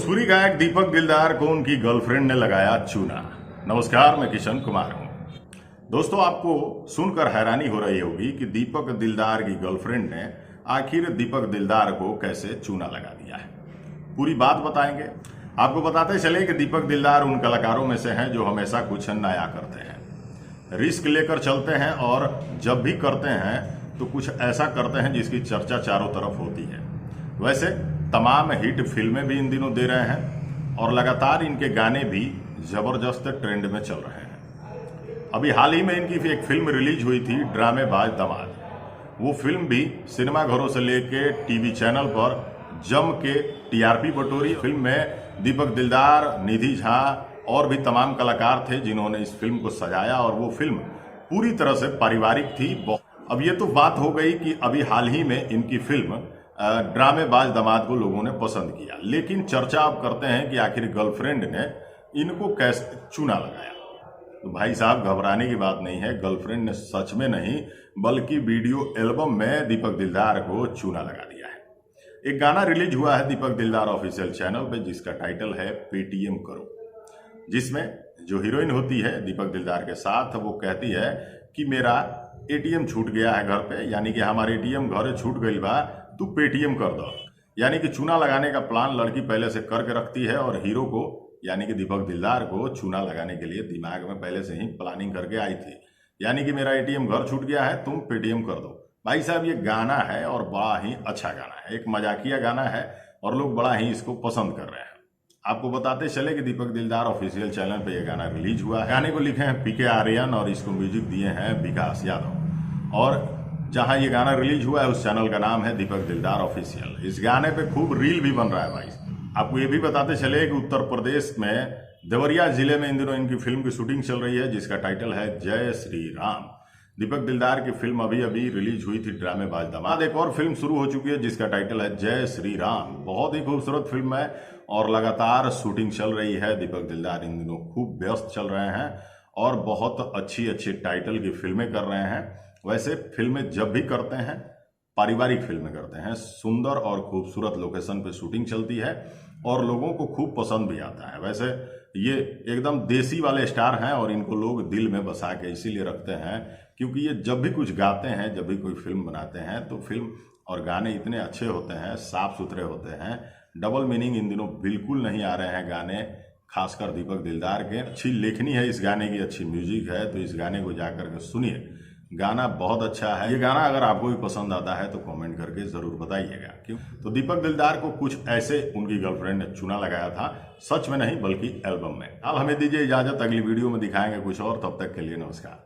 भोजपुरी गायक दीपक दिलदार को उनकी गर्लफ्रेंड ने लगाया चूना। नमस्कार, मैं किशन कुमार हूं। दोस्तों, आपको सुनकर हैरानी हो रही होगी कि दीपक दिलदार की गर्लफ्रेंड ने आखिर दीपक दिलदार को कैसे चूना लगा दिया है। पूरी बात बताएंगे। आपको बताते चले कि दीपक दिलदार उन कलाकारों में से हैं जो हमेशा कुछ नया करते हैं, रिस्क लेकर चलते हैं और जब भी करते हैं तो कुछ ऐसा करते हैं जिसकी चर्चा चारों तरफ होती है। वैसे तमाम हिट फिल्में भी इन दिनों दे रहे हैं और लगातार इनके गाने भी जबरदस्त ट्रेंड में चल रहे हैं। अभी हाल ही में इनकी एक फिल्म रिलीज हुई थी, ड्रामेबाज दामाद। वो फिल्म भी सिनेमाघरों से लेके टीवी चैनल पर जम के टीआरपी बटोरी। फिल्म में दीपक दिलदार, निधि झा और भी तमाम कलाकार थे जिन्होंने इस फिल्म को सजाया और वो फिल्म पूरी तरह से पारिवारिक थी। अब ये तो बात हो गई कि अभी हाल ही में इनकी फिल्म ड्रामेबाज दामाद को लोगों ने पसंद किया, लेकिन चर्चा अब करते हैं कि आखिर गर्लफ्रेंड ने इनको कैसे चूना लगाया। तो भाई साहब, घबराने की बात नहीं है। गर्लफ्रेंड ने सच में नहीं बल्कि वीडियो एल्बम में दीपक दिलदार को चूना लगा दिया है। एक गाना रिलीज हुआ है दीपक दिलदार ऑफिशियल चैनल पे जिसका टाइटल है पेटीएम करो, जिसमें जो हीरोइन होती है दीपक दिलदार के साथ, वो कहती है कि मेरा एटीएम छूट गया है घर पे, यानी कि हमारे एटीएम घर छूट गई बा, तू पेटीएम कर दो। यानी कि चूना लगाने का प्लान लड़की पहले से करके रखती है और हीरो को यानी कि दीपक दिलदार को चूना लगाने के लिए दिमाग में पहले से ही प्लानिंग करके आई थी। यानी कि मेरा एटीएम घर छूट गया है, तुम पेटीएम कर दो। भाई साहब, ये गाना है और बड़ा ही अच्छा गाना है, एक मजाकिया गाना है और लोग बड़ा ही इसको पसंद कर रहे हैं। आपको बताते चले कि दीपक दिलदार ऑफिशियल चैनल पे ये गाना रिलीज हुआ है। गाने को लिखे हैं पीके आर्यन और इसको म्यूजिक दिए हैं विकास यादव। और जहां ये गाना रिलीज हुआ है उस चैनल का नाम है दीपक दिलदार ऑफिशियल। इस गाने पे खूब रील भी बन रहा है भाई। आपको ये भी बताते चले कि उत्तर प्रदेश में देवरिया जिले में इन दिनों इनकी फिल्म की शूटिंग चल रही है जिसका टाइटल है जय श्री राम। दीपक दिलदार की फिल्म अभी अभी रिलीज हुई थी ड्रामेबाज दामाद। एक और फिल्म शुरू हो चुकी है जिसका टाइटल है जय श्री राम। बहुत ही खूबसूरत फिल्म है और लगातार शूटिंग चल रही है। दीपक दिलदार इन दिनों खूब व्यस्त चल रहे हैं और बहुत अच्छी अच्छी टाइटल की फिल्में कर रहे हैं। वैसे फिल्में जब भी करते हैं, पारिवारिक फिल्में करते हैं, सुंदर और खूबसूरत लोकेशन पे शूटिंग चलती है और लोगों को खूब पसंद भी आता है। वैसे ये एकदम देसी वाले स्टार हैं और इनको लोग दिल में बसा के इसीलिए रखते हैं क्योंकि ये जब भी कुछ गाते हैं, जब भी कोई फिल्म बनाते हैं तो फिल्म और गाने इतने अच्छे होते हैं, साफ सुथरे होते हैं। डबल मीनिंग इन दिनों बिल्कुल नहीं आ रहे हैं गाने, खासकर दीपक दिलदार के। अच्छी लेखनी है इस गाने की, अच्छी म्यूजिक है, तो इस गाने को जाकर के सुनिए। गाना बहुत अच्छा है। ये गाना अगर आपको भी पसंद आता है तो कमेंट करके जरूर बताइएगा। क्यों तो दीपक दिलदार को कुछ ऐसे उनकी गर्लफ्रेंड ने चूना लगाया था, सच में नहीं बल्कि एल्बम में। अब हमें दीजिए इजाजत, अगली वीडियो में दिखाएंगे कुछ और। तब तक के लिए नमस्कार।